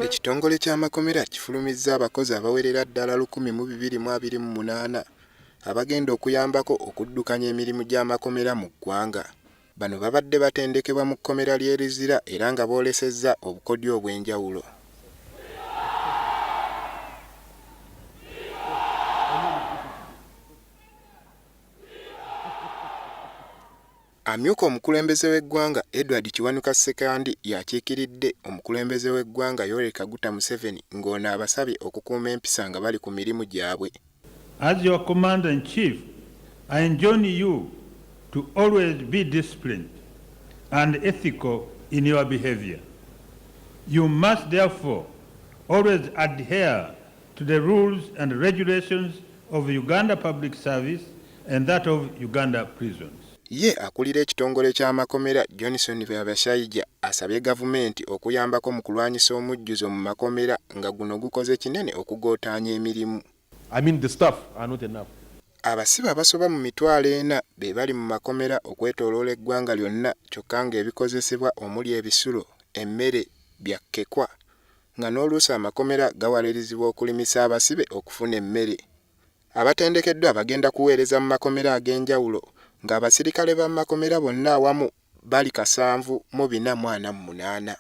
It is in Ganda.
Ekitongole ky'amakomera kifulumizza abakozi abawerera ddala 1228 abagenda okuyambako okuddukanya emirimu gy'amakomera mu ggwanga. Bano babadde batendekebwa mu kkomera ly'erizira era nga boolesezza obukodyo obw'enjawulo. Amyuka omukulembeze w'eggwanga Edward Kiwanuka Ssekandi yakiikiridde omukulembeze w'eggwanga Yoweri Kaguta Museveni ng'ono abasabye okukuuma empisa nga bali ku mirimu gyabwe. As your commander-in-chief, I enjoin you to always be disciplined and ethical in your behavior. You must therefore always adhere to the rules and regulations of Uganda Public Service and that of Uganda prisons. Ye akulira ekitongole ky'amakomera Johnson Byabashayija asabye gavumenti okuyambako mu kulwanyisa omujjuzo mu makomera nga guno gukoze kinene okugootaanya emirimu. The staff are not enough. Abasibe abasoba mu mitwalo 4 be bali mu makomera okwetooloola eggwanga lyonna kyokka ng'ebikozesebwa omuli ebisulo, emmere, bya Kekwa nga n'oluusi amakomera gawalirizibwa okulimisa abasibe okufuna emmere. Abatendekeddwa bagenda kuweereza mu makomera ag'enjawulo ng'abaserikale ba makomera bonna awamu bali 748.